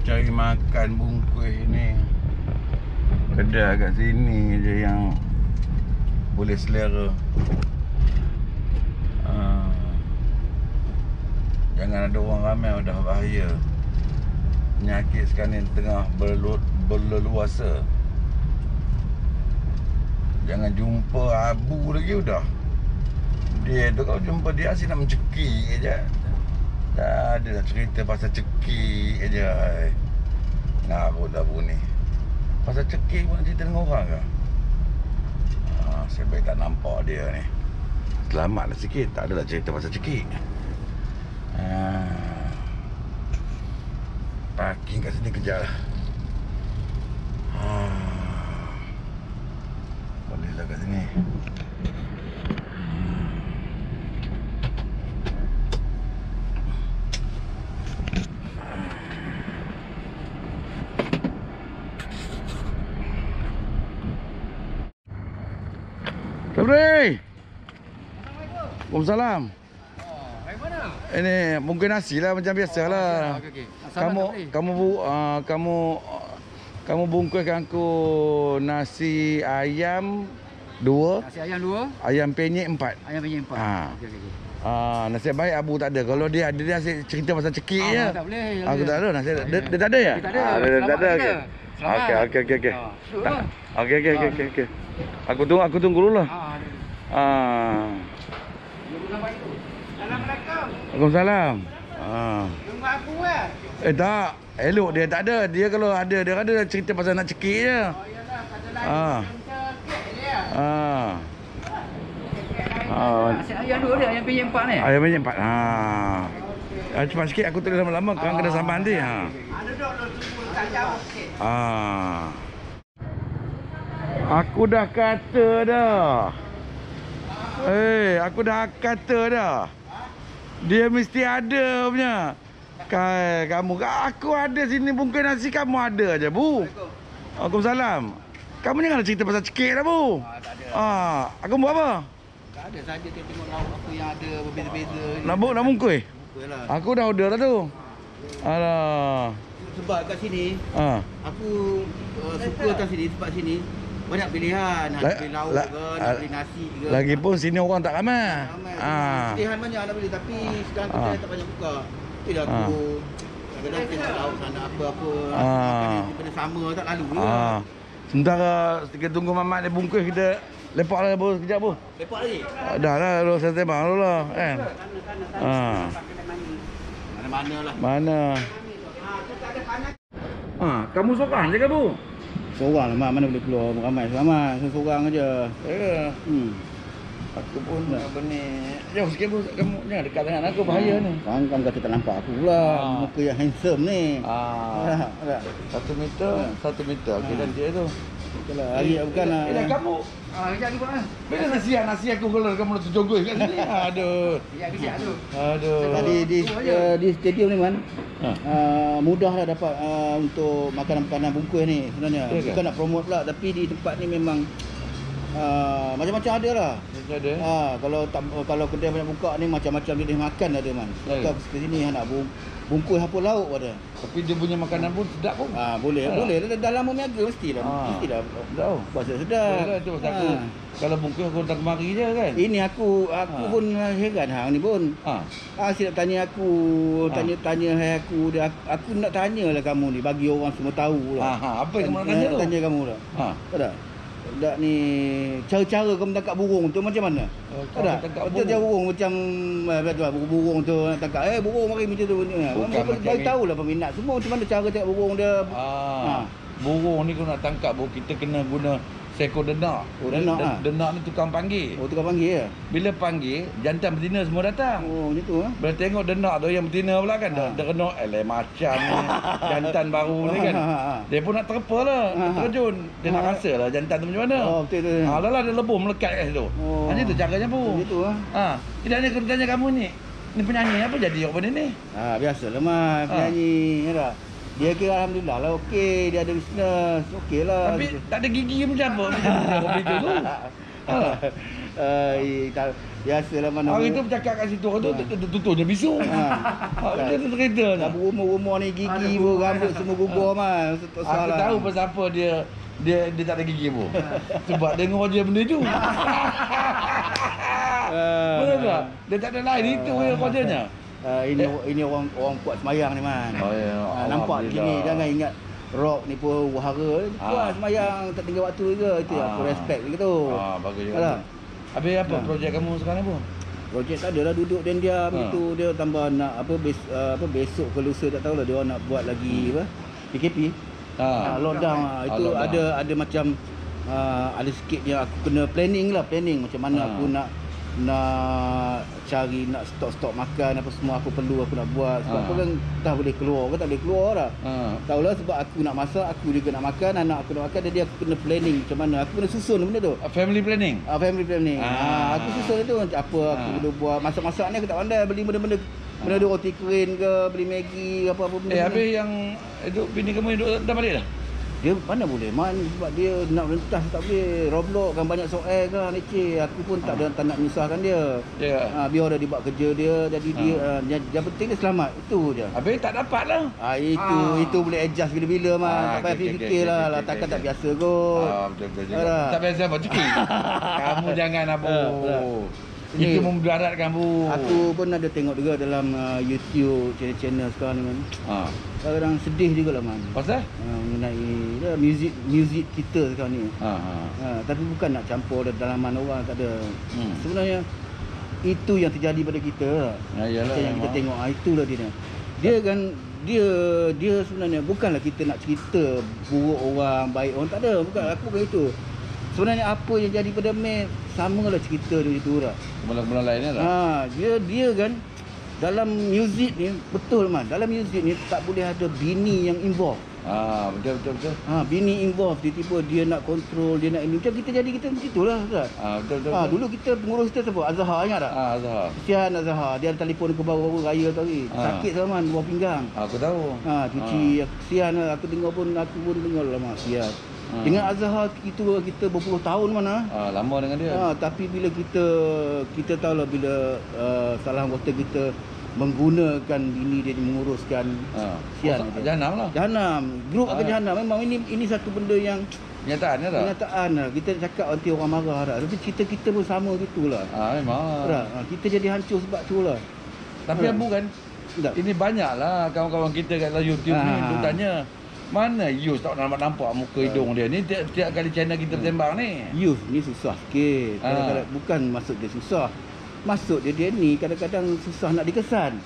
cari makan bungkus ni. Kedai kat sini je yang boleh selera. Jangan ada orang ramai, dah bahaya. Penyakit sekarang ni tengah berleluasa. Jangan jumpa abu lagi udah. Dia tu kau jumpa dia asyik nak mencekik je. Dah ada dah cerita pasal cekik je. Ngarut dah bu ni. Pasal cekik pun nak cerita dengan orang ke? Saya baik tak nampak dia ni. Selamatlah sikit, tak adalah cerita pasal cekik. Parking kat sini kejap lah. Boleh lah kat sini. Sabri! Waalaikumsalam. Dari mana? Ini mungkin nasi lah macam biasa lah. Okey. Kamu bungkuskan aku nasi ayam 2, Nasi ayam 2, ayam penyet 4. ayam penyet 4. Okey. Nasib baik Abu tak ada. Kalau dia ada, dia asyik cerita pasal cekik je. Tak boleh. Aku tak ada. Dia tak ada ya? Dia tak ada. Dia tak ada. Selamat. Okey. Okey. Aku tunggu dulu lah. Assalamualaikum. Waalaikumsalam. Tunggu aku kan? Tak. Elok dia tak ada. Dia kalau ada, dia ada cerita pasal nak cekik je. Oh iyalah, pasal cekik dia. Nasi ayam 2 dia, ayam penyet 4 ni. Ayam penyet 4. Cepat sikit aku tulis lama-lama kan kena sampai nanti. Ada dok tunggu tak jauh sikit. Aku dah kata dah. Aku dah kata dah. Dia mesti ada punya. Kamu, aku ada sini bungkus nasi, kamu ada aja, Bu. Waalaikumsalam. Kamu jangan cerita pasal cekik dah, Bu. Tak ada. Aku buat apa? Tak ada saja tengok lauk apa yang ada berbeza-beza. Nak bungkus? Bungkuslah. Aku dah order dah tu. Alah. Sebab kat sini aku suka kat sini sebab sini banyak pilihan. Nak beli lauk ke, nak beli nasi ke. Lagipun sini orang tak ramai. Pilihan banyak nak beli tapi sekarang kita tak banyak buka. Itulah aku kadang-kadang tengok lauk sana apa-apa. Makan benda sama tak lalu ke. Sementara kita tunggu mamat dia bungkus, kita lepak lah bos sekejap bos. Lepak lagi? Dah lah, lu saya tembak dulu lah kan. Mana-mana lah. Mana? Kamu seorang je ke bu? Seorang lah mak, mana boleh keluar ramai. Seorang aja. Ya. Aku pun apa ni. Jauh sikit bu, kamu jangan dekat dengan aku, bahaya ni. Kamu kata tak nampak aku pula. Muka yang handsome ni. 1 meter. Okey dan dia tu. Itulah, hari bukan lah. Kamu. Kejap lagi buat. Bila nasi aku kalau kamu nak terjogos kat sini. Aduh. Kejap tu. Aduh. Tadi di stadium ni man. Mudahlah dapat untuk makanan-makanan bungkus ni sebenarnya. Bukan nak promote pula tapi di tempat ni memang macam-macam ada lah. Ada. Kalau kedai banyak buka ni macam-macam jenis makan ada man. Bukan ke sini nak bungkus apa lauk ada. Tapi dia punya makanan pun sedap pun. Boleh. Dah lama niaga mestilah. Tahu. Bahasa sedap. Itu aku. Kalau bungkus aku datang kemari je kan. Ini aku pun heran hang ni pun. Asyik nak tanya aku, tanya aku dia. Aku nak tanyalah kamu ni bagi orang semua tahu lah. Apa yang kamu nak tanya tu? Tanya kamu lah. Tahu tak? Tak ni cara-cara kamu tangkap burung tu macam mana? Tahu tak? Betul dia burung macam burung tu nak tangkap. Burung mari macam tu ni. Bagi tahulah peminat semua macam mana cara tangkap burung dia. Burung ni kalau nak tangkap kita kena guna seekor denak. Denak ni tukang panggil. Tukang panggil ya. Bila panggil, jantan betina semua datang. Macam tu Bila tengok denak tu yang betina pula kan, dia kena macam ni. Jantan baru ni kan. Dia pun nak terpa lah, nak terjun. Dia nak rasa lah jantan tu macam mana. Betul tu. Alah dia lebur melekat kat situ. Macam tu caranya bu. Macam tu Tidak ada kena tanya kamu ni. Ni penyanyi apa jadi awak benda ni? Biasalah mah penyanyi ya tak. Dia kira alhamdulillah lah okey, dia ada bisnes. Okeylah. Tapi tak ada gigi macam apa hobi tu. Biasalah mana. Hari tu bercakap kat situ, orang tu tutupnya bisu. Dia tu cerita dah dah. berumur-umur ni gigi pun rambut semua gugur man. Tak Aku salah. tahu pasal apa dia tak ada gigi pun. Sebab dengar je benda tu. Betul tak? Dia tak ada lain, itu yang kerjanya. Ini orang kuat semayang ni man. Oh, ya. Nampak Alhamdulillah. gini jangan ingat rock ni pun wahara. Kuat semayang tak tinggal waktu juga. Itu aku respect gitu. Bagus juga. Alah. Habis apa projek kamu sekarang pun? Projek tak adalah duduk dan diam gitu. Dia tambah nak besok ke lusa tak tahulah dia orang nak buat lagi apa? PKP. Lockdown. Itu lockdown. ada macam ada sikit yang aku kena planning macam mana aku nak cari nak stok makan apa semua aku perlu aku nak buat sebab aku kan dah boleh keluar ke tak boleh keluar dah. Tahulah sebab aku nak masak, aku juga nak makan, anak aku nak makan, jadi aku kena planning macam mana. Aku kena susun benda tu. Family planning. Family planning. Aku susun itu apa aku perlu buat. Masak-masak ni aku tak pandai beli benda-benda tu roti kering ke, beli Maggi apa-apa benda. Habis yang hidup bini kamu hidup dah balik dah? Dia mana boleh man sebab dia nak rentas tak boleh. Roblox kan banyak soal kan leceh. Aku pun tak nak menyusahkan dia. Biar dia buat kerja dia jadi dia yang penting dia selamat. Itu je. Habis tak dapat lah. Itu boleh adjust bila-bila man. Tak payah fikir lah. Takkan tak biasa kot. Betul juga. Tak biasa apa cuki. Kamu jangan Abu. Itu memudaratkan Bu. Aku pun ada tengok juga dalam YouTube channel sekarang ni man. Kadang-kadang sedih juga lah man. Pasal? Mengenai muzik kita sekarang ni. Tapi bukan nak campur dalaman orang, tak ada. Sebenarnya itu yang terjadi pada kita. Yalah, yang kita tengok. Itulah dia. Dia kan dia sebenarnya bukanlah kita nak cerita buruk orang, baik orang, tak ada. Aku bukan itu. Sebenarnya apa yang jadi pada Mat samalah cerita dia itu lah. Kumpulan lainnya lah. Dia kan dalam muzik ni betul man. Dalam muzik ni tak boleh ada bini yang involve. Betul. Bini involve, tiba-tiba dia nak kontrol, dia nak ini. Macam kita macam itulah kan. Betul. Dulu kita pengurus kita siapa? Azhar ingat tak? Azhar. Kesian Azhar. Dia ada telefon ke baru raya tadi. Sakit sama man, buah pinggang. Aku tahu. Cuci kesian lah. Aku dengar pun dengar lama kesian. Dengan Azhar kita berpuluh tahun mana. Lama dengan dia. Tapi bila kita tahulah bila salah anggota kita menggunakan bini dia menguruskan sian Jahanam lah. Jahanam. Grup akan jahanam. Memang ini satu benda yang kenyataan lah. Kenyataan lah. Kita cakap nanti orang marah dah. Tapi kita pun sama gitulah. Memang. Kita jadi hancur sebab tu lah. Tapi Abu kan ini banyak lah kawan-kawan kita kat dalam YouTube ni duk tanya mana Yus tak nampak muka hidung dia ni tiap kali channel kita tembang ni. Yus ni susah sikit. Kadang-kadang bukan maksud dia susah. Maksud dia ni kadang-kadang susah nak dikesan.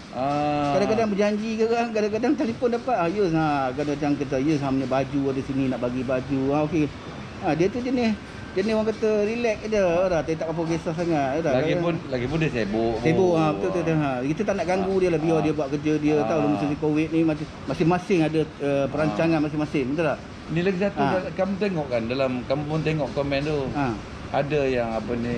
Kadang-kadang berjanji ke kan, kadang-kadang telefon dapat. Yus kadang-kadang kata Yus punya baju ada sini nak bagi baju. Okey. Dia tu jenis orang kata relax je dah, tak apa kisah sangat dah. Lagipun dia sibuk. Betul. Kita tak nak ganggu dia lah, biar dia buat kerja dia. Tahu lah masa Covid ni masing-masing ada perancangan masing-masing, betul tak? Ni lagi satu kamu tengok kan kamu pun tengok komen tu. Ada yang apa ni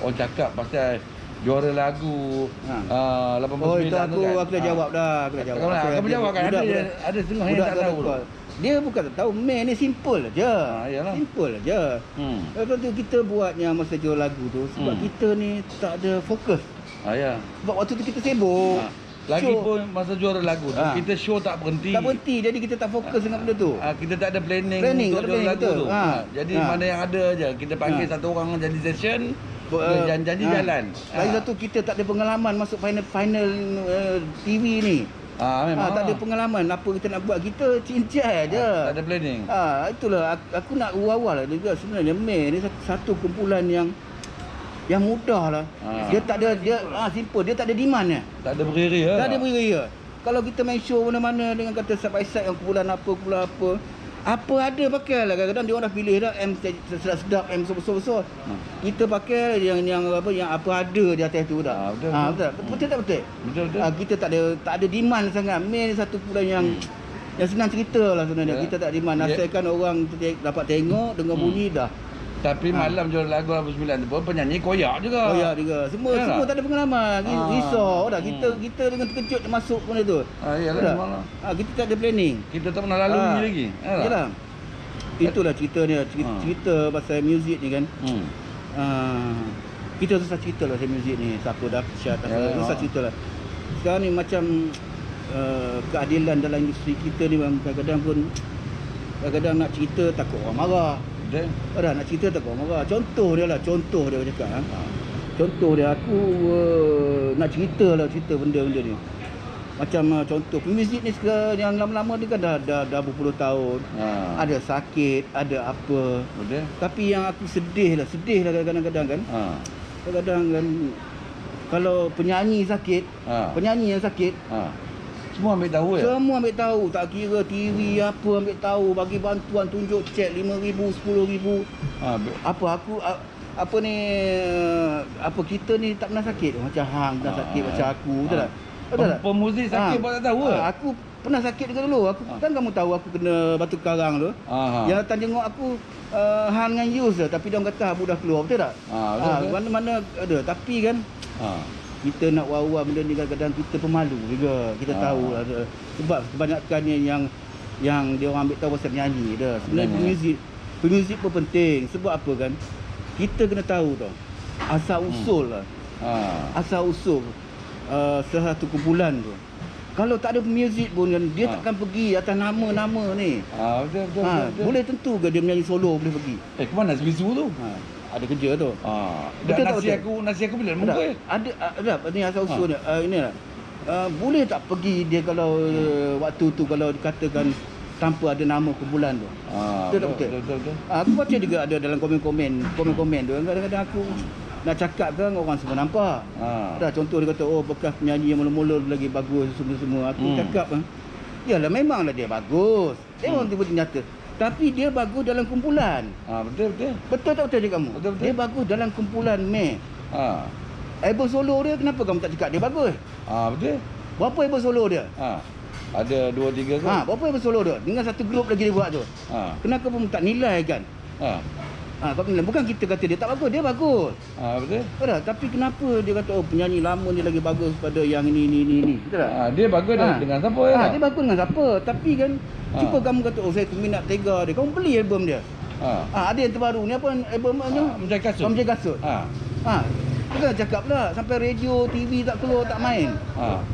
orang cakap pasal juara lagu 89 itu aku dah jawab dah. Kamu jawab kan ada setengah yang tak tahu tu. Dia bukan tak tahu, main ni simple aja. Simple aja. Lepas tu kita buatnya masa jual lagu tu sebab kita ni tak ada fokus. Sebab waktu tu kita sibuk. Lagipun masa juara lagu tu kita show tak berhenti. Tak berhenti, jadi kita tak fokus dengan benda tu. Kita tak ada planning untuk juara lagu tu. Jadi mana yang ada je kita panggil satu orang jadi session. Janji jalan. Lagi satu kita tak ada pengalaman masuk final TV ni. Memang tak ada pengalaman. Apa kita nak buat, kita cincai je. Tak ada planning. Itulah aku nak awal lah juga sebenarnya. Mei ni satu kumpulan yang mudah lah. Dia tak ada simple, dia tak ada demand ni. Tak ada beria. Tak ada beria. Kalau kita main show mana-mana dengan kata side by side yang kumpulan apa apa ada pakai lah. Kadang-kadang dia orang dah pilih dah M sedap-sedap, M besar-besar. Kita pakai yang apa ada di atas tu dah. Betul tak betul? Betul. Kita tak ada demand sangat. Main satu bulan yang senang cerita lah sebenarnya. Kita tak demand. Asalkan orang dapat tengok, dengar bunyi dah. Tapi malam jual lagu 89 tu pun penyanyi koyak juga. Semua tak ada pengalaman. Risau dah. Kita dengan terkejut masuk benda tu. Iyalah memang. Kita tak ada planning. Kita tak pernah lalui lagi. Yalah. Itulah cerita dia. Cerita pasal muzik ni kan. Kita susah cerita lah pasal muzik ni. Siapa dahsyat, susah cerita lah. Sekarang ni macam keadilan dalam industri kita ni kadang-kadang pun nak cerita takut orang marah. Betul. Nak cerita takut orang marah. Contoh dia cakap. Contoh dia aku nak cerita benda-benda ni. Macam contoh pemuzik ni sekarang yang lama-lama ni kan dah berpuluh tahun. Ada sakit, ada apa. Betul. Tapi yang aku sedih lah kadang-kadang kan. Kadang-kadang kan kalau penyanyi yang sakit, semua ambil tahu ya? Semua ambil tahu, tak kira TV apa ambil tahu, bagi bantuan, tunjuk cek 5,000, 10,000. Apa kita ni tak pernah sakit. Macam hang pernah sakit, macam aku, betul tak? Betul tak? Pemuzik sakit pun tak tahu ke? Aku pernah sakit juga dulu. Kan kamu tahu aku kena batu karang tu. Yang datang jenguk aku hang dengan Yus je, tapi dia orang kata Abu dah keluar, betul tak? Betul. Mana-mana ada, tapi kan kita nak war-war benda ni kadang-kadang kita pemalu juga. Kita tahu lah. Sebab kebanyakannya yang dia orang ambil tahu pasal penyanyi dah. Sebenarnya pemuzik pun penting. Sebab apa kan? Kita kena tahu tau asal usul lah. Asal usul satu kumpulan tu. Kalau tak ada pemuzik pun kan, dia takkan pergi atas nama-nama ni. Betul. Boleh tentu ke dia menyanyi solo boleh pergi. Ke mana Bisu tu? Ada kerja tu. Betul nasi aku bila muka. Ada ni asal usul dia. Ini lah. Boleh tak pergi dia kalau waktu tu kalau dikatakan tanpa ada nama kumpulan tu. Betul. Aku baca juga ada dalam komen-komen tu. Kadang-kadang aku nak cakap kan orang semua nampak. Contoh dia kata bekas penyanyi yang mula-mula lagi bagus semua. Aku cakap yalah memanglah dia bagus. Tengok tiba-tiba nyata. Tapi dia bagus dalam kumpulan. Betul. Betul tak betul kamu? Betul. Dia bagus dalam kumpulan album solo dia kenapa kamu tak cakap dia bagus? Betul. Berapa album solo dia? Ada 2-3 ke? Berapa album solo dia? Dengan satu grup lagi dia buat tu. Kenapa kamu tak nilai kan? Bukan kita kata dia tak bagus, dia bagus. Betul. Tapi kenapa dia kata penyanyi lama ni lagi bagus pada yang ini. Betul tak? Dia bagus dengan siapa ya? Dia bagus dengan siapa? Tapi kan cuba kamu kata saya peminat Tega dia. Kamu beli album dia. Ada yang terbaru ni apa albumnya? Mencari kasut. Bukan cakap pula sampai radio, TV tak keluar, tak main.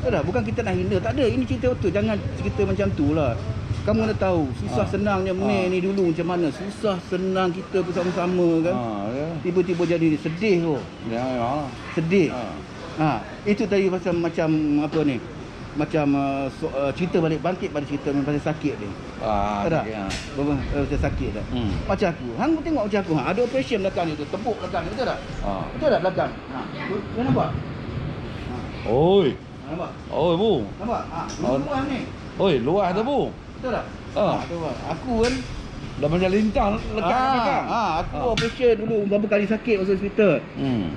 Bukan kita nak hina, tak ada. Ini cerita betul. Jangan cerita macam tu lah. Kamu nak tahu susah senangnya ni dulu macam mana. Susah senang kita bersama-sama kan. Tiba-tiba jadi sedih tu. Sedih. Itu tadi pasal macam apa ni. Macam cerita bangkit pada cerita pasal sakit ni. Tak? Pasal sakit tak? Macam aku. Hang tengok macam aku. Ada operation belakang ni tu. Tepuk belakang ni. Betul tak? Betul tak belakang? Kau nampak? Oi. Nampak? Oi bu. Nampak? Luas ni. Oi luas tu bu. Betul tak? Aku kan dah macam lintang lekat belakang. Aku operation dulu berapa kali sakit masuk hospital.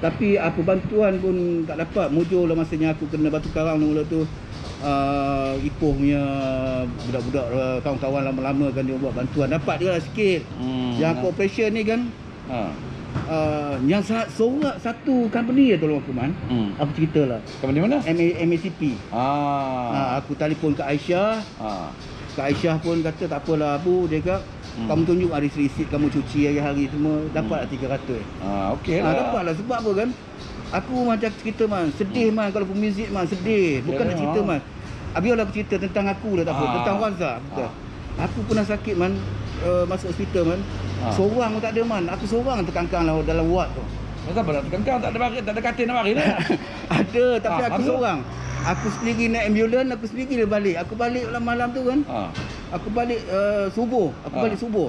Tapi apa bantuan pun tak dapat. Mujur lah masanya aku kena batu karang mula tu. Ipoh punya budak-budak kawan-kawan lama-lama kan dia buat bantuan. Dapat dia lah sikit. Yang aku operation ni kan yang seorang satu company dia tolong aku man. Aku ceritalah. Company mana? MACP. Aku telefon ke Aisyah. Kak Aisyah pun kata tak apalah Abu, dia kata kamu tunjuk receipt kamu cuci hari-hari semua dapatlah 300. Okeylah. Dapatlah sebab apa kan? Aku macam cerita man, sedih man kalau pemuzik man sedih. Bukan nak cerita man. Biarlah aku cerita tentang aku dah tak apa, tentang Raza. Aku pernah sakit man, masuk hospital man. Seorang pun tak ada man. Aku seorang terkangkang lah dalam ward tu. Kenapa nak terkangkang? Tak ada katil nak mari dah. Ada, tapi aku seorang. Aku sendiri naik ambulans, aku sendiri dia balik. Aku balik malam tu kan. Aku balik subuh. Aku balik subuh.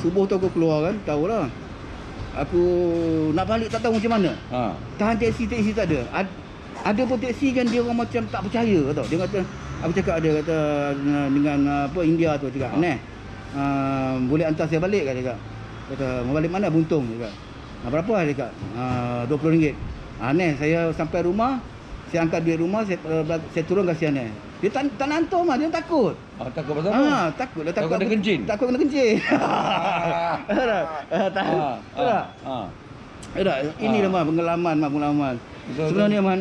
Subuh tu aku keluar kan, tahulah. Aku nak balik tak tahu macam mana. Tahan taksi tak ada. Ada pun taksi kan dia orang macam tak percaya tau. Dia kata aku cakap dia kata dengan apa India tu cakap, boleh hantar saya balik kan dia cakap. Kata mau balik mana Buntung dia cakap. Berapa dia cakap? RM20. Saya sampai rumah, saya angkat duit rumah, saya turun kasih Aneh. Dia tak nak hantar mah, dia takut. Takut pasal apa? Takutlah takut kena kencing. Takut kena kencing. Ini dah pengalaman. Sebenarnya man,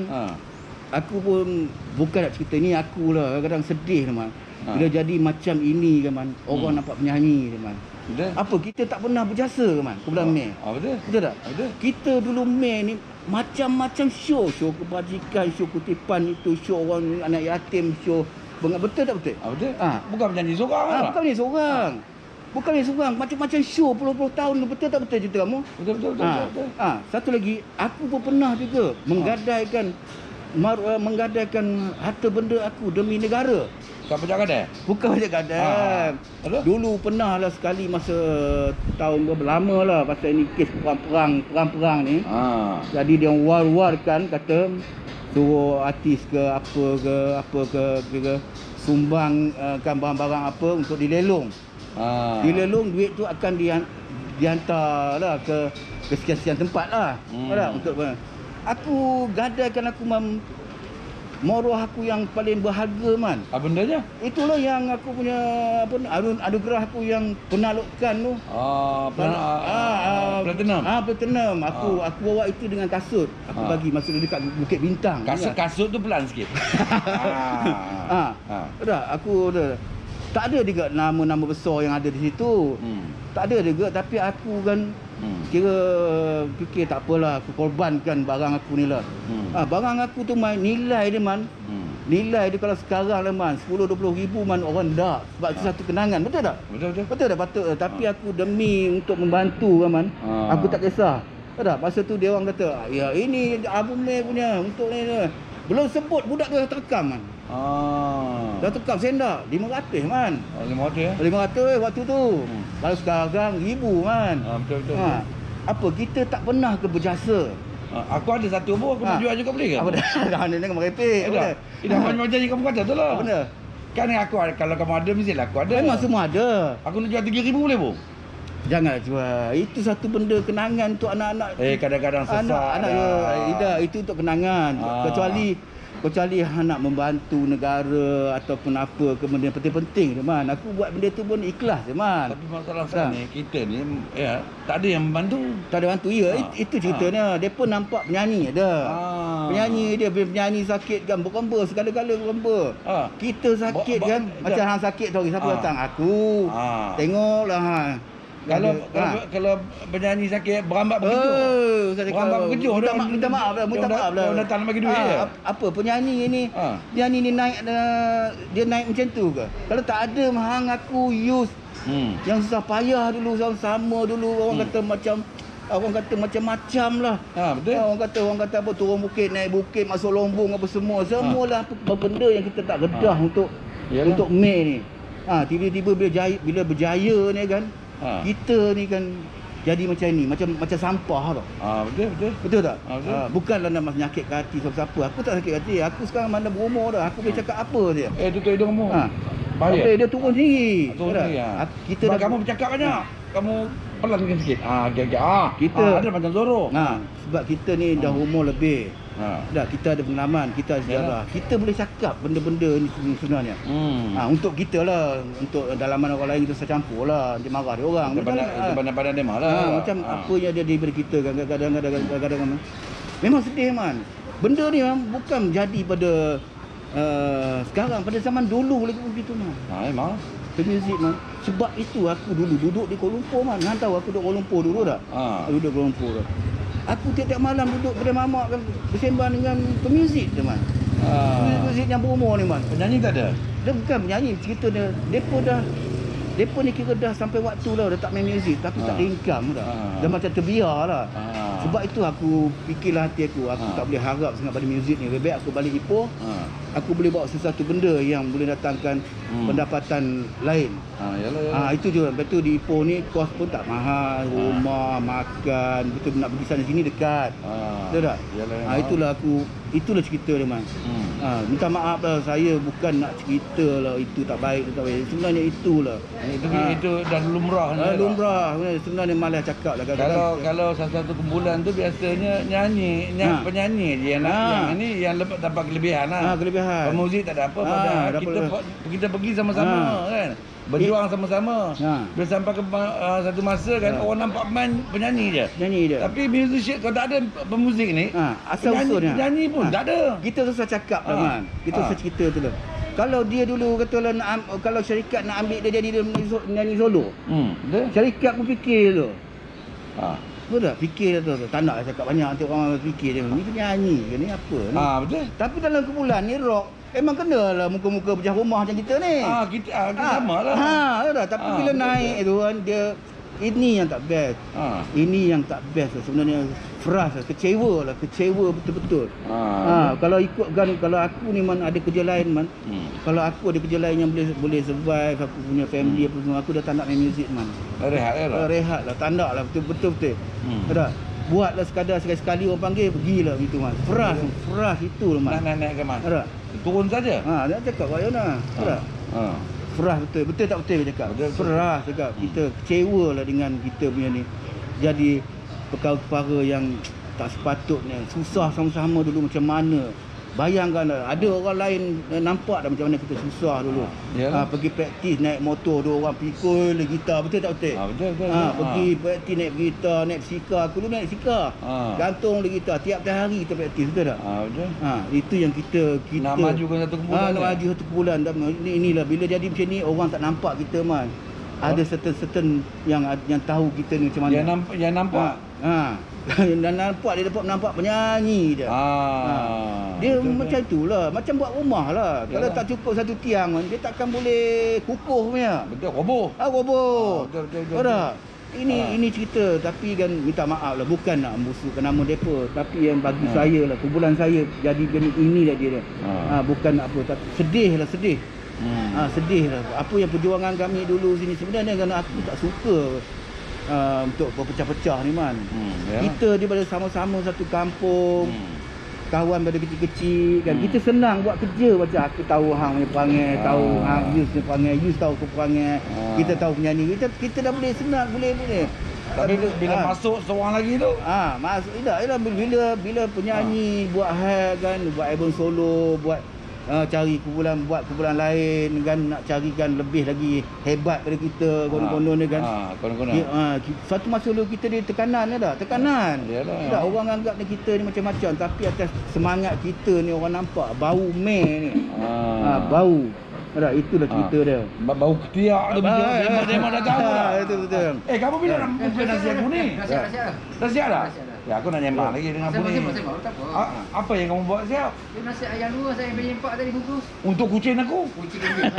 aku pun bukan nak cerita ni akulah kadang-kadang sedih man. Bila jadi macam ini kan man, orang nampak penyanyi kan man. Betul. Apa kita tak pernah berjasa kan man, kebetulan Mei. Betul. Betul tak? Betul. Kita dulu Mei ni macam-macam show kebajikan, show kutipan itu, show orang anak yatim, show betul tak betul? Betul. Bukan penyanyi seorang lah. Bukan penyanyi seorang. Bukan penyanyi seorang, macam-macam show puluh-puluh tahun, betul tak betul cerita kamu? Betul. Satu lagi, aku pun pernah juga menggadaikan harta benda aku demi negara. Bukan pajak gadai? Bukan pajak gadai. Dulu pernah lah sekali masa tahun berapa lama lah pasal ini kes perang ni. Jadi dia war-warkan kata suruh artis ke apa ke sumbang kan barang-barang apa untuk dilelong. Dilelong duit tu akan dihantar lah ke sekian-sekian tempat lah. Untuk aku gadaikan moroh aku yang paling berharga man. Apa bendanya? Itulah yang aku punya anugerah aku yang penaklukan tu. Platinum. Platinum. Aku bawa itu dengan kasut. Aku bagi masa dekat Bukit Bintang. Kasut tu pelan sikit. Dah aku dah. Tak ada juga nama-nama besar yang ada di situ. Tak ada juga, tapi aku kan kira fikir tak apalah, aku korbankan barang aku ni lah. Barang aku tu man, nilai dia man. Nilai dia kalau sekarang lah man 10-20 ribu man orang dak. Sebab itu satu kenangan. Betul tak? Betul dah patut. Tapi aku demi untuk membantu kan man. Aku tak kisah. Tahu tak? Masa tu dia orang kata, ya ini Abu Mei punya untuk ni. Belum sebut budak tu dah terekam man. Dah terekam sendak 500 man. 500 500 waktu tu. Kalau sekarang 1000 man. Betul. Apa kita tak pernah ke berjasa? Aku ada satu pun aku nak jual juga boleh ke? Apa dah? Jangan dengan merepek. Dah macam kamu kata tu lah. Benar. Kan aku ada, kalau kamu ada mestilah aku ada. Memang semua ada. Aku nak jual 3,000 boleh pun? Janganlah jual. Itu satu benda kenangan untuk anak-anak. Kadang-kadang sesak. Anak Ida itu untuk kenangan. Kecuali nak membantu negara ataupun apa benda penting-penting teman. Aku buat benda tu pun ikhlas teman. Tapi masalah sekarang ni kita ni tak ada yang membantu. Tak ada bantu ya. Itu ceritanya. Depa nampak penyanyi ada. Penyanyi sakit kan berkomba segala-gala berkomba. Kita sakit kan macam hang sakit tu siapa datang aku. Tengoklah Kalau penyanyi sakit berambat berkejut. Berambat berkejut. Minta maaf lah. Orang datang nak bagi duit je. Apa penyanyi ni? Penyanyi ni naik dia naik macam tu ke? Kalau tak ada hang aku use yang susah payah dulu sama dulu orang kata macam-macam lah. Betul. Orang kata apa turun bukit, naik bukit, masuk lombong apa semualah benda yang kita tak redah untuk Mei ni. Tiba-tiba bila berjaya ni kan. Kita ni kan jadi macam ni, macam sampah tau. Betul tak? Bukanlah nak menyakit hati siapa-siapa. Aku tak sakit hati. Aku sekarang mana berumur dah. Aku boleh cakap apa dia. Tutup hidung kamu. Bahaya. Dia turun sendiri. Kita dah kamu bercakap banyak. Kamu pelan sikit. Kita ada macam Zoro. Sebab kita ni dah umur lebih. Dah kita ada pengalaman, kita ada sejarah. Kita boleh cakap benda-benda ni sebenarnya. Untuk kita lah, untuk dalaman orang lain kita usah campur lah. Nanti marah dia orang. Badan dia marah. Macam apa yang ada diberi kita kadang-kadang. Memang sedih man. Benda ni bukan jadi pada sekarang, pada zaman dulu lagi begitu man. Memang. Muzik man. Sebab itu aku dulu duduk di Kuala Lumpur man. Hang tahu aku duduk Kuala Lumpur dulu tak? Duduk Kuala Lumpur dah. Aku tiap-tiap malam duduk kedai mamak kan bersembang dengan pemuzik teman. Pemuzik yang berumur ni man. Penyanyi tak ada? Dia bukan penyanyi, cerita dia. Depa ni kira dah sampai waktu lah dah tak main muzik tapi tak ada income dah. Dah macam terbiar lah. Sebab itu aku fikirlah hati aku tak boleh harap sangat pada muzik ni. Lebih baik aku balik Ipoh. Aku boleh bawa sesuatu benda yang boleh datangkan pendapatan lain. Itu je. Betul di Ipoh ni kos pun tak mahal, rumah, makan, betul nak pergi sana sini dekat. Betul tak? Itulah cerita dia man. Minta maaf lah, saya bukan nak cerita lah itu tak baik, sebenarnya itulah. Itu dah lumrah. Lumrah. Sebenarnya malas cakap lah. Kalau satu kumpulan tu biasanya penyanyi je yang ni yang dapat kelebihan lah. Kelebihan. Pemuzik tak ada apa. Kita pergi sama-sama kan. Berjuang sama-sama. Bila sampai ke satu masa kan orang nampak main penyanyi je. Tapi musician kalau tak ada pemuzik ni, asal usulnya penyanyi pun tak ada. Kita susah cakap lah man. Kita susah cerita tu lah. Kalau dia dulu katalah kalau syarikat nak ambil dia jadi nyanyi solo. Betul. Syarikat pun fikir tu. Ha. Betul tak? Fikir tu. Tak nak cakap banyak nanti orang fikir dia. Ni penyanyi ke ni apa ni? Betul. Tapi dalam kumpulan ni rock memang kenalah muka-muka pecah rumah macam kita ni. Kita sama lah. Betul tak? Tapi bila betul, naik tu kan dia ini yang tak best. Ini yang tak best lah. Sebenarnya frust lah, kecewa betul-betul. Kalau ikutkan kalau aku ni man ada kerja lain man. Kalau aku ada kerja lain yang boleh survive, aku punya family apa semua, aku dah tak nak main muzik man. Rehat lah, tak nak lah betul-betul. Tak? Buatlah sekali orang panggil pergilah gitu man. Frust itu lah man. Naik ke man. Tak? Turun saja. Dia cakap kat Yana. Tak? Frust betul tak betul dia cakap. Frust cakap. Kita kecewa lah dengan kita punya ni. Jadi perkara-perkara yang tak sepatutnya. Susah sama-sama dulu macam mana. Bayangkan lah, ada orang lain nampak dah macam mana kita susah dulu. Pergi praktis naik motor, dua orang pikul gitar, betul tak betul? Betul. Pergi praktis naik gitar, naik sikar. Aku dulu naik sikar. Gantung le gitar tiap hari kita praktis, betul tak? Betul. Itu yang kita nak majukan satu kumpulan. Nak maju satu kumpulan. Inilah bila jadi macam ni orang tak nampak kita man. Ada certain yang tahu kita ni macam mana. Yang nampak. Dan nampak dia dapat nampak penyanyi dia. Dia betul, macam itulah, macam buat rumah lah. Kalau tak cukup satu tiang dia takkan boleh kukuh punya. Betul, roboh. Roboh. Betul. Ini cerita tapi kan minta maaf lah, bukan nak membusukkan nama depa, tapi yang bagi saya lah, kumpulan saya jadi inilah dia. Bukan nak apa, tapi sedih. Sedih lah. Apa yang perjuangan kami dulu sini sebenarnya kan aku tak suka untuk berpecah-pecah ni man. Kita daripada sama-sama satu kampung, kawan pada kecil-kecil kan. Kita senang buat kerja macam aku tahu hang punya perangai, tahu hang Yus punya perangai, Yus tahu aku perangai. Kita tahu penyanyi. Kita dah boleh senang boleh. Tapi bila masuk seorang lagi tu, masuk ialah bila penyanyi buat hal kan, buat album solo, buat cari buat kumpulan lain kan, nak carikan lebih lagi hebat daripada kita konon-konon ni kan. Suatu masa dulu kita di tekanan dah. Tak orang anggap kita ni macam-macam, tapi atas semangat kita ni orang nampak bau meh ni. Bau. Tak, itulah cerita dia. Bau ketiak tu memang dah tahu dah. Betul. Kamu bila nak buka nasi aku ni? Dah siap dah? Ya, aku nak nyembang lagi dengan aku ni. Apa yang kamu buat siap? Nasi ayam dua saya menyempak tadi bungkus. Untuk kucing aku? Kucing dia.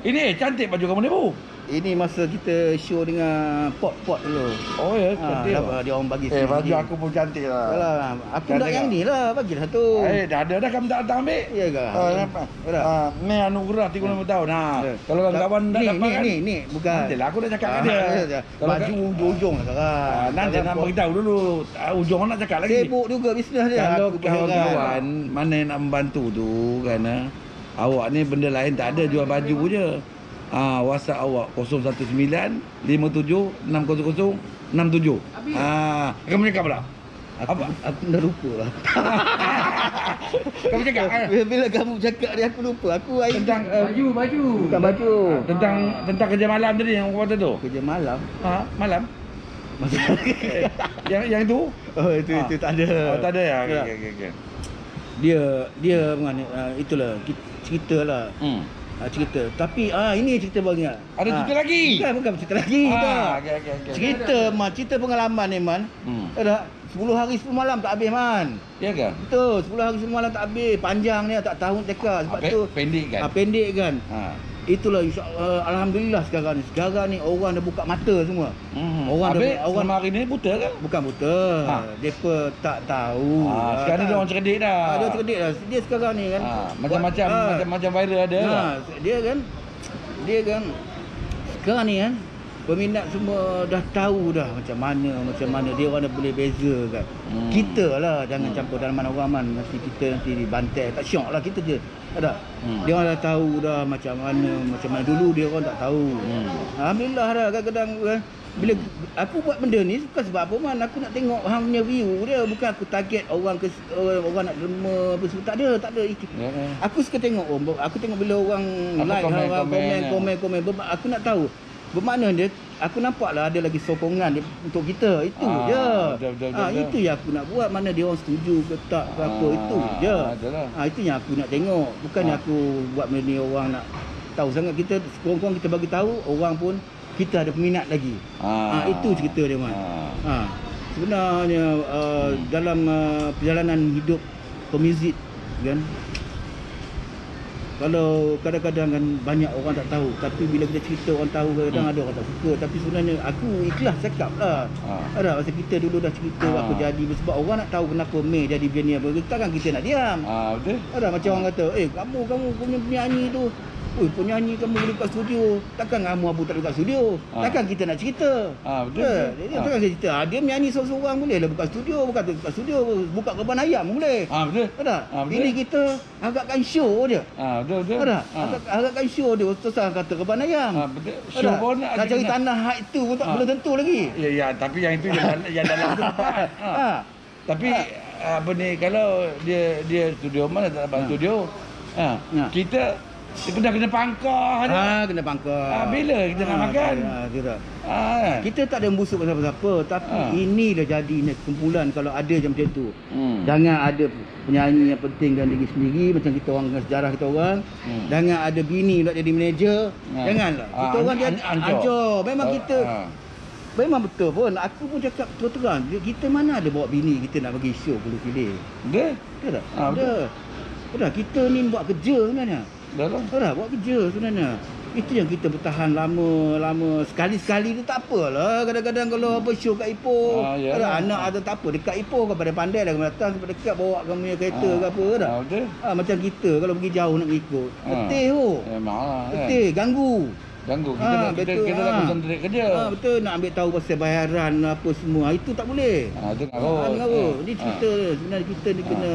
Ini cantik baju kamu ni, Bu. Ini masa kita show dengan pot dulu. Oh ya, cantik. Dia orang bagi baju aku pun cantik lah. Yalah, aku nak yang ni lah, bagilah satu. Dah ada dah, kamu tak datang ambil. Ya ke? Ni anugerah 35 tahun. Kalau kawan dah dapat kan. Ni bukan. Nantilah aku dah cakap dengan dia. Baju ujung lah sekarang. Nanti nak beritahu dulu. Ujung nak cakap lagi. Sibuk juga bisnes dia. Kalau kawan-kawan mana yang nak membantu tu kan, awak ni benda lain tak ada, jual baju je. WhatsApp awak 019 57 600 67. Kamu cakap apa? Aku dah lupa lah. Kamu cakap bila kamu cakap dia aku lupa. Aku tentang baju. Bukan baju. Tentang kerja malam tadi yang aku kata tu. Kerja malam. Malam. yang itu? Itu tak ada. Tak ada ya. Okey. Dia mana itulah ceritalah. Cerita. Tapi ini cerita banyak. Ada cerita lagi? Bukan cerita lagi. Okay. Cerita pengalaman ni man. Ada 10 hari 10 malam tak habis man. Ya ke? Betul, 10 hari 10 malam tak habis. Panjang ni tak tahu cakap sebab tu pendek kan. Pendek kan. Itulah alhamdulillah sekarang ni orang dah buka mata semua. Orang hari ni buta kan? Bukan buta. Depa tak tahu. Sekarang dia orang cerdik dah. Dia cerdik dah. Dia sekarang ni kan macam viral ada. Dia kan sekarang ni kan peminat semua dah tahu dah macam mana dia orang dah boleh bezakan. Kita lah jangan campur dalam mana orang man, mesti kita nanti dibantai. Tak syok lah kita je. Ada. Dia orang dah tahu dah macam mana dulu dia orang tak tahu. Alhamdulillah dah kadang-kadang bila aku buat benda ni bukan sebab apa man, aku nak tengok hang punya view dia, bukan aku target orang nak derma apa semua, tak ada. Aku suka tengok aku tengok bila orang like, orang komen, aku nak tahu Bermakna dia, aku nampaklah ada lagi sokongan dia untuk kita. Itu je. Betul. Itu yang aku nak buat. Mana dia orang setuju ke tak ke apa. Itu je. Itu yang aku nak tengok. Bukannya aku buat benda ni orang nak tahu sangat. Kita kurang-kurang kita bagi tahu, orang pun kita ada peminat lagi. Itu cerita dia, Man. Sebenarnya dalam perjalanan hidup pemuzik kan, kalau kadang-kadang kan banyak orang tak tahu, tapi bila kita cerita orang tahu, kadang ada orang tak suka. Tapi sebenarnya aku ikhlas cakap lah. Ada masa kita dulu dah cerita apa jadi, sebab orang nak tahu kenapa Mei jadi penyanyi apa. Takkan kita nak diam. Betul. Ada macam orang kata, kamu punya penyanyi tu, penyanyi kamu boleh buka studio. Takkan kamu Abu tak buka studio? Takkan kita nak cerita? Betul. Takkan kita cerita. Dia menyanyi seorang-seorang boleh lah buka studio. Buka studio, buka kebun ayam boleh. Betul. Ada. Ini kita agakkan show je. Betul. Ada. Agakkan show dia. Terus kata kebun ayam. Betul. Show pun nak cari tanah hak itu pun tak belum tentu lagi. Ya, tapi yang itu yang dalam tu. Tapi apa ni, kalau dia studio mana tak dapat studio. Kita kena pangkah je. Kena pangkah. Bila kita nak makan? Tidak. Kita tak ada membusuk pasal siapa, tapi inilah jadi kumpulan kalau ada macam tu. Jangan ada penyanyi yang pentingkan diri sendiri macam kita orang dengan sejarah kita orang. Jangan ada bini nak jadi manager. Janganlah. Kita orang dia ancur. Memang kita memang betul pun. Aku pun cakap terang, kita mana ada bawa bini kita nak bagi show puluh pilih. Betul tak? Betul. Kita ni buat kerja sebenarnya. Dah buat kerja sebenarnya. Itu yang kita bertahan lama. Sekali-sekali tu tak apalah. Kadang-kadang kalau apa show kat Ipoh, ada anak ada tak apa. Dekat Ipoh kau pada pandai dah datang sampai dekat bawa kamu punya kereta ke apa dah. Macam kita kalau pergi jauh nak ikut. Letih tu. Memanglah. Letih, ganggu. Kita dah konsentrate kerja. Betul, nak ambil tahu pasal bayaran apa semua. Itu tak boleh. Itu ngaruh. Ini cerita sebenarnya kita ni kena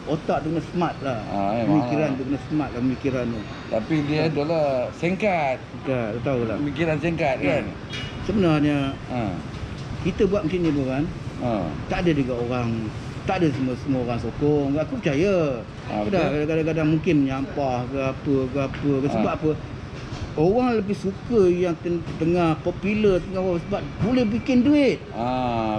otak tu kena smart lah. Pemikiran tu kena smart lah pemikiran tu. Tapi dia adalah singkat. Tak tahu lah. Pemikiran singkat kan. Sebenarnya kita buat macam ni pun kan. Tak ada juga orang, tak ada semua orang sokong. Aku percaya. Kadang-kadang mungkin menyampah ke apa ke. Sebab apa? Orang lebih suka yang tengah popular sebab boleh bikin duit.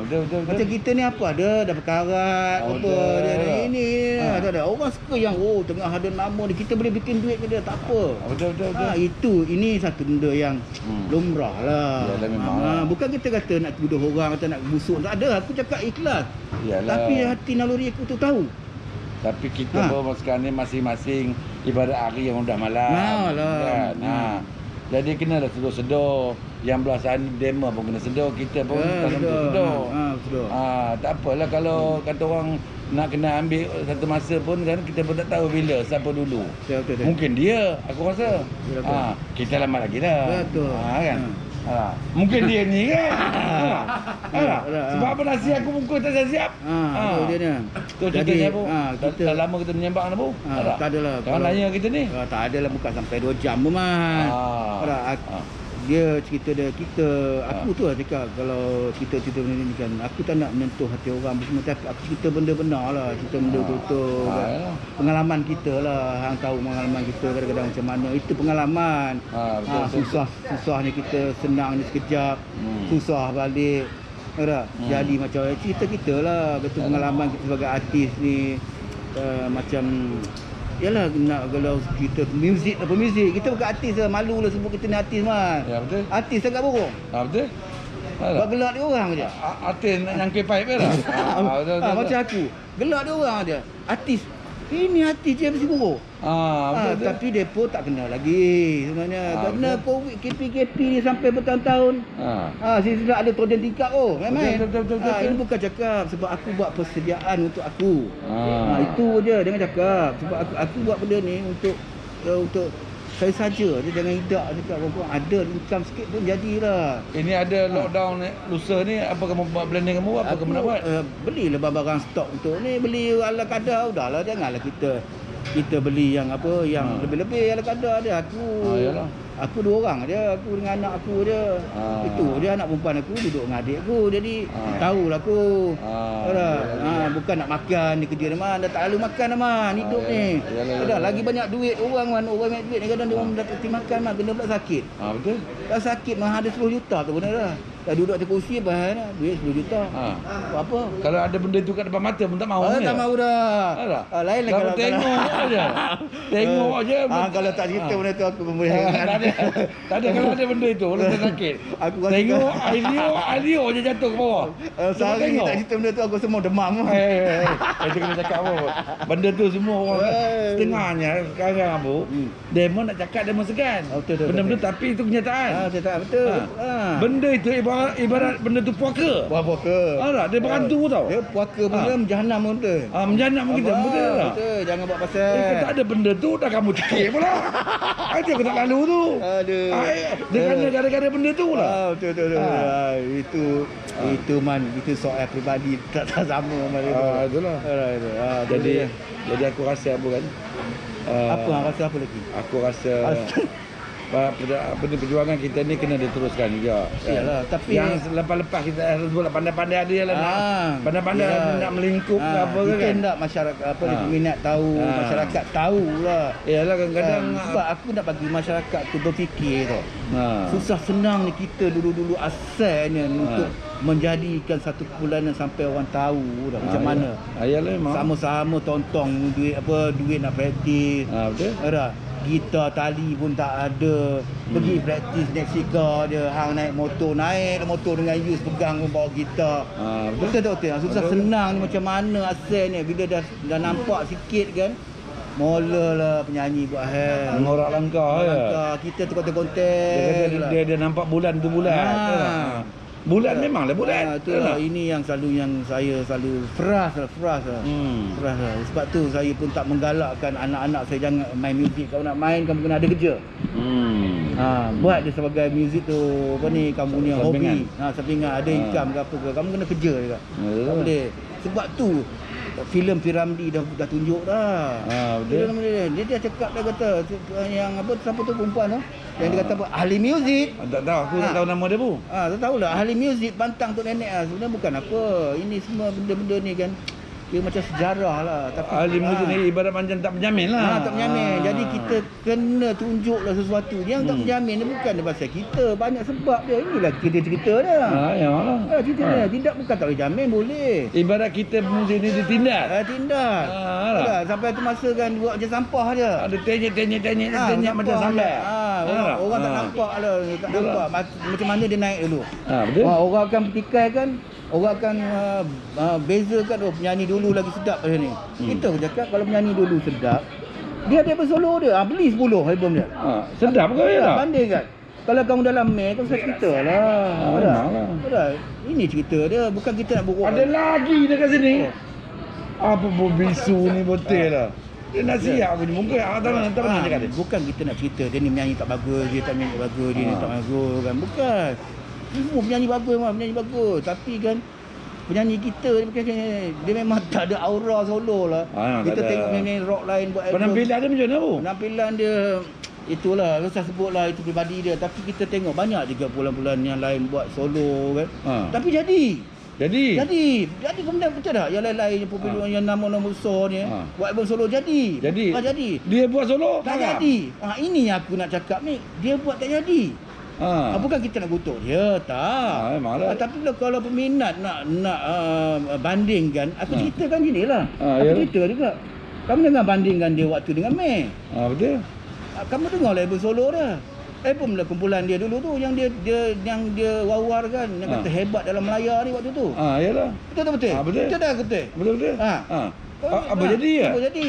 Betul. Macam kita ni apa ada perkarat apa dia ini. Ada orang suka yang tengah ada nama dia, kita boleh bikin duit ke dia tak apa. Betul. Ini satu benda yang lumrah lah. Bukan kita kata nak tuduh orang atau nak busuk, tak ada. Aku cakap ikhlas. Tapi hati naluri aku tu tahu. Tapi kita pun sekarang ni masing-masing ibarat hari yang dah malam. Jadi kenalah sedor-sedor. Yang belah sana demo pun kena sedor. Kita pun kena sedor. Tak apalah kalau kata orang nak kena ambil satu masa pun kan, kita pun tak tahu bila, siapa dulu. Betul. Mungkin dia, aku rasa. Kita lama lagi lah. Betul. Kan? Mungkin dia ni kan. Sebab apa nasi aku muka tak siap. Dia ni. Tu ceritanya pun. Dah lama kita menyembang dah pun. Tak adalah. Jangan nanya kita ni. Tak adalah, bukan sampai 2 jam pun, Man. Dia cerita dia, aku tu lah cakap kalau kita cerita benda ni kan, aku tak nak menyentuh hati orang semua, tapi aku cerita benda benar lah, cerita benda betul-betul pengalaman kita lah. Hang tahu pengalaman kita kadang-kadang macam mana, itu pengalaman. Susahnya kita, senangnya sekejap, susah balik. Jadi macam cerita kita lah, betul pengalaman kita sebagai artis ni. Macam yalah, nak kalau kita muzik apa muzik, kita bukan artis lah, malu lah sebut kita ni artis, Man. Ya betul. Artis tak borong. Betul. Buat gelak dia orang je. Artis nak nyangkir pipe ke lah. Betul. Macam aku, gelak dia orang je. Artis. Ini artis je mesti buruk. Betul. Tapi dia pun tak kenal lagi sebenarnya. Kerana Covid KPKP ni sampai bertahun-tahun. Sila ada turun tingkat Betul. Ini bukan cakap sebab aku buat persediaan untuk aku. Itu je, jangan cakap sebab aku buat benda ni untuk saya saja. Dia jangan hidak dekat orang ada income sikit pun jadilah. Ini ada lockdown ni, lusa ni, apa kamu buat planning kamu? Apa kamu nak buat? Belilah barang stok untuk ni, beli ala kadar. Udahlah, janganlah kita beli yang apa yang lebih-lebih ala kadar dia. Aku Aku 2 orang je, aku dengan anak aku je. Itu dia anak perempuan aku duduk dengan adik aku. Jadi tahulah aku. Bukan nak makan di kerja ni man, dah tak lalu makan dah man hidup ni. Dah lagi banyak duit orang man, orang banyak duit ni kadang dia orang dah tak makan man, kena pula sakit. Betul. Dah sakit mah ada 10 juta tu benar dah. Dah duduk atas kursi bahan duit 10 juta. Apa? Kalau ada benda tu kat depan mata pun tak mahu. Tak mahu dah. Lain lah kalau tengok aja. Tengok aja. Kalau tak cerita benda tu aku pun boleh. Tak ada kalau ada benda itu orang sakit. Aku rasa tengok Ailio je jatuh ke bawah. Sehari tak cerita benda tu aku semua demam. Itu kena cakap apa. Benda tu semua orang setengahnya sekarang Abu. Demo nak cakap demo segan. Benda-benda tapi itu kenyataan. Kenyataan betul. Benda itu ibarat benda tu puaka. Puaka. Dia berantu tau. Dia puaka benda menjahanam pun betul. Menjahanam kita betul tak? Betul, jangan buat pasal. Kalau tak ada benda tu dah kamu cekik pula. Itu aku tak lalu tu. Aduh. Dia kena gara-gara benda tu lah. Betul. Itu man, itu soal peribadi tak sama man itu. Itulah. Jadi aku rasa apa kan? Apa rasa apa lagi? Aku rasa perjuangan kita ni kena diteruskan juga. Iyalah, tapi yang lepas-lepas kita sebut pandai-pandai ada lah pandai-pandai nak melingkup ke apa kita kan. Nak masyarakat peminat tahu, masyarakat tahulah. Iyalah kadang-kadang sebab aku nak bagi masyarakat tu berfikir tau. Susah senang ni kita dulu-dulu asalnya untuk menjadikan satu kumpulan sampai orang tahu dah macam mana. Iyalah memang. Sama-sama tontong duit nak praktis. Betul. Ada gitar tali pun tak ada. Pergi praktis Meksika dia, hang naik motor dengan Yus pegang pun bawa gitar. Betul tak betul? Susah senang ni macam mana asalnya bila dah nampak sikit kan. Mulalah penyanyi buat hal. Mengorak langkah ya. Kita tu konten-konten. Dia nampak bulan tu bulan. Bulan memanglah bulan. Itulah ini yang saya selalu frust lah. Sebab tu saya pun tak menggalakkan anak-anak saya jangan main muzik. Kalau nak main kamu kena ada kerja. Buat dia sebagai muzik tu apa ni kamu punya hobi. Sampingan ada income ke apa ke. Kamu kena kerja juga. Tak boleh. Sebab tu filem Piramdi dah tunjuk dah. Betul. Dia cakap dah kata yang apa siapa tu perempuan tu yang dia kata apa ahli muzik. Tak tahu aku tak tahu nama dia pun. Tak tahulah ahli muzik pantang tok nenek sebenarnya bukan apa. Ini semua benda-benda ni kan dia macam sejarah lah. Tapi ahli muzik ni ibarat macam tak menjamin lah. Tak menjamin. Jadi kita kena tunjuklah sesuatu. Yang tak menjamin ni bukan pasal kita. Banyak sebab dia. Inilah kita cerita dah. Yalah. Cerita dia. Tidak bukan tak boleh jamin. Boleh. Ibarat kita muzik ni ditindak. Tindak. Sampai tu masa kan buat macam sampah je. Ada tenyek macam sampai. Orang tak nampak lah. Tak nampak macam mana dia naik dulu. Betul. Orang akan petikai kan. Orang akan bezakan penyanyi dulu lagi sedap macam ni. Kita pun cakap kalau penyanyi dulu sedap, dia ada album solo dia. Beli 10 album dia. Sedap ke ya? Banding kan. Kalau kamu dalam Mac, kamu cerita lah. Ini cerita dia. Bukan kita nak buruk. Ada lagi dekat sini. Apa bisu ni betul lah. Dia nak siap aku ni. Mungkin tak pernah cakap dia. Bukan kita nak cerita. Dia ni menyanyi tak bagus. Dia tak menyanyi tak bagus. Dia ni tak bagus kan. Bukan. Semua penyanyi bagus. Tapi kan penyanyi kita dia memang tak ada aura solo lah. Kita tengok penyanyi rock lain buat album. Penampilan dia macam mana bu? Penampilan dia itulah, saya sebutlah itu pribadi dia. Tapi kita tengok banyak juga bulan-bulan yang lain buat solo kan. Tapi jadi kemudian betul tak? Yang lain-lain popular yang nama-nama besar ni buat album solo jadi. Dia buat solo tak jadi. Ini yang aku nak cakap ni. Dia buat tak jadi. Bukan kita nak kutuk dia, tak. Tapi kalau peminat nak bandingkan, aku ceritakan gini lah. Aku cerita juga. Kamu jangan bandingkan dia waktu dengan Mei. Betul. Kamu dengar album solo dia. Album lah kumpulan dia dulu tu yang dia war-warkan, yang kata hebat dalam Melaya ni waktu tu. Yalah. Betul tak betul? Betul tak betul? Betul. Apa jadi ya? Apa jadi?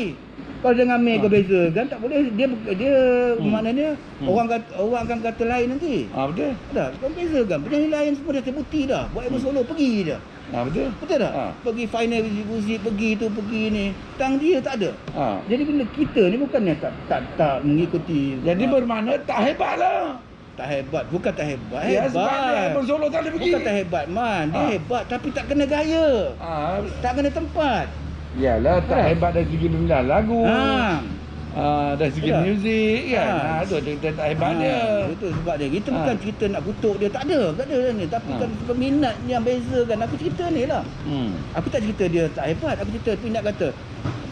Kalau dengan Mei kau beza kan tak boleh dia maknanya orang akan kata lain nanti. Betul. Dah, kau beza kan. Penyanyi lain semua dah terbukti dah. Buat album solo pergi dah. Betul. Betul tak? Pergi final muzik pergi tu pergi ni. Tang dia tak ada. Jadi bila kita ni bukannya tak mengikuti. Jadi bermakna tak hebatlah. Tak hebat, bukan tak hebat. Ya, sebab dia album solo tak boleh pergi. Bukan tak hebat man. Dia hebat tapi tak kena gaya. Tak kena tempat. Yalah, tak hebat dari segi pemilihan lagu. Dari segi Ada. muzik kan. Ada cerita hebat dia. Itu sebab dia. Kita bukan cerita nak kutuk dia. Tak ada ni. Tapi kan peminat yang beza kan. Aku cerita ni lah. Aku tak cerita dia tak hebat. Aku cerita peminat kata.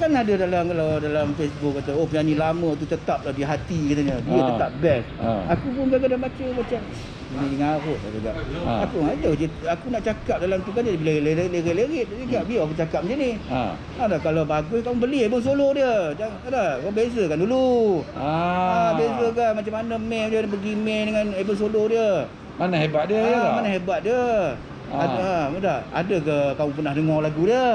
Kan ada dalam Facebook kata, oh penyanyi lama tu tetaplah di hati katanya. Dia tetap best. Aku pun kadang-kadang baca macam ini ngarut juga. Aku ada je. Aku nak cakap dalam tu kan dia bila lirik-lirik dia cakap biar aku cakap macam ni. Ada kalau bagus kamu beli album solo dia. Jangan ada. Kau bezakan dulu. Bezakan macam mana main dia pergi main dengan album solo dia. Mana hebat dia Mana hebat dia. Ada ke kamu pernah dengar lagu dia?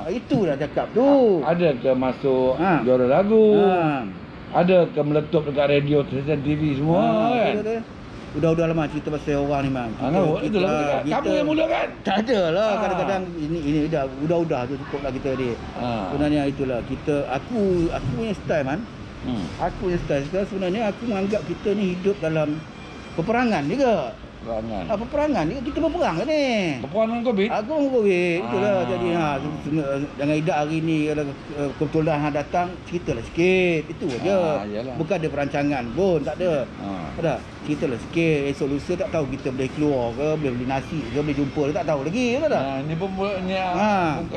Itu dah cakap tu. Ada ke masuk juara lagu? Ada ke meletup dekat radio, stesen TV semua kan? Betul. Udah lama cerita pasal orang ni memang. Itulah kamu yang mula kan? Tak ada lah. Kadang-kadang ini dah tu cukup lah kita ni. Sebenarnya itulah aku punya style man. Aku punya style sebenarnya aku menganggap kita ni hidup dalam peperangan juga. Peperangan ni kita berperang kan ni. Peperangan COVID? Aku COVID. Itulah jadi jangan idak hari ni kalau kebetulan datang ceritalah sikit. Itu aja. Bukan ada perancangan pun tak ada. Ada. Ceritalah sikit. Esok lusa tak tahu kita boleh keluar ke, boleh beli nasi ke, boleh jumpa ke tak tahu lagi kan tak? Ni pun ni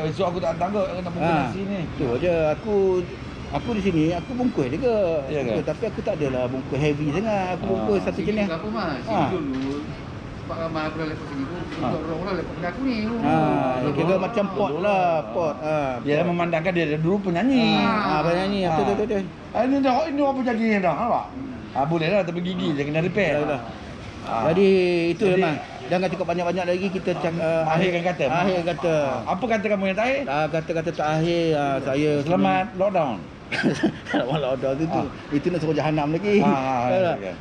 esok aku tak tangguh nak bungkus nasi ni. Itu aja aku di sini aku bungkus juga. Tapi aku tak adalah bungkus heavy sangat. Aku bungkus satu jenis. Apa mas? Dulu sebab ramai aku dah lepas sini pun orang-orang lepas benda aku ni. Kira macam pot lah, pot. Dia memandangkan dia dulu penyanyi. Penyanyi. Betul. Ini apa penyanyi dah, nampak? Boleh lah tapi gigi je kena repair. Jadi itu memang jangan cakap banyak-banyak lagi kita akhirkan kata. Apa kata kamu yang terakhir? Kata-kata terakhir saya selamat lockdown. Selamat lockdown itu nak suruh jahanam lagi.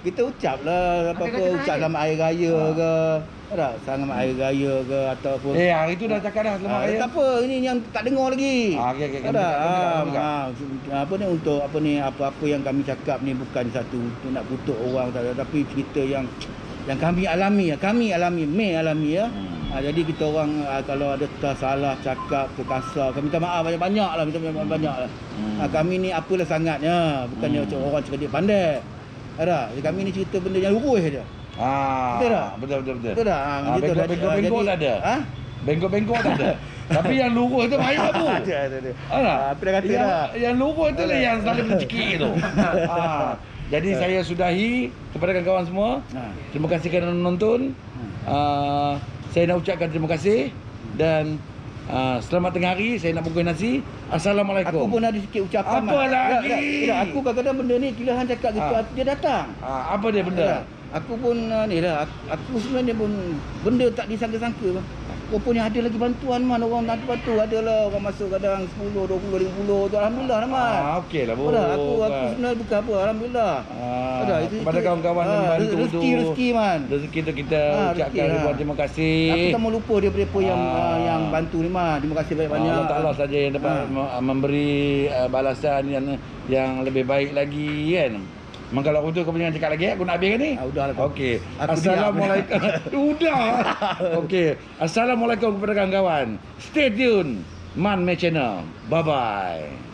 Kita ucap lah apa-apa ucap selamat hari raya ke. Selamat hari raya ke ataupun hari tu dah cakap dah selamat raya. Tak apa ini yang tak dengar lagi. Apa ni untuk apa-apa yang kami cakap ni bukan satu untuk nak kutuk orang tapi cerita yang kami alami ya. Jadi kita orang kalau ada tersalah cakap terkasar kami minta maaf banyak-banyak lah. Kami ni apalah sangatnya bukannya macam orang cerdik pandai. Jadi kami ni cerita benda yang lurus saja. Betul. Betul dah. Bengkok tak ada. Bengkok tak ada. Tapi yang lurus tu baik apa? Ada. Aku dah kata dah. Yang lurus tu lah yang selalu mencekik tu. Jadi saya sudahi kepada kawan-kawan semua. Terima kasih kerana menonton. Saya nak ucapkan terima kasih dan selamat tengah hari. Saya nak bungkus nasi. Assalamualaikum. Aku pun ada sikit ucapan. Apa lagi? Aku kadang-kadang benda ni bila hang cakap gitu dia datang. Apa dia benda? Aku pun aku sebenarnya pun benda tak disangka-sangka. Rupanya ada lagi bantuan man orang nak bantu. Adalah orang masuk kadang 10, 20, 50 tu alhamdulillah man. Okeylah bu. Aku sebenarnya bukan apa alhamdulillah. Kepada kawan-kawan yang bantu tu. Rezeki man. Rezeki tu kita ucapkan ribuan terima kasih. Aku tak mau lupa daripada yang bantu ni man. Terima kasih banyak-banyak. Allah Taala saja yang dapat memberi balasan yang lebih baik lagi kan. Memang kalau aku tu kau punya cakap lagi aku nak habiskan ni. Udahlah. Okey. Assalamualaikum. Udah. Okey. Assalamualaikum kepada kawan-kawan. Stay tune Man My Channel. Bye bye.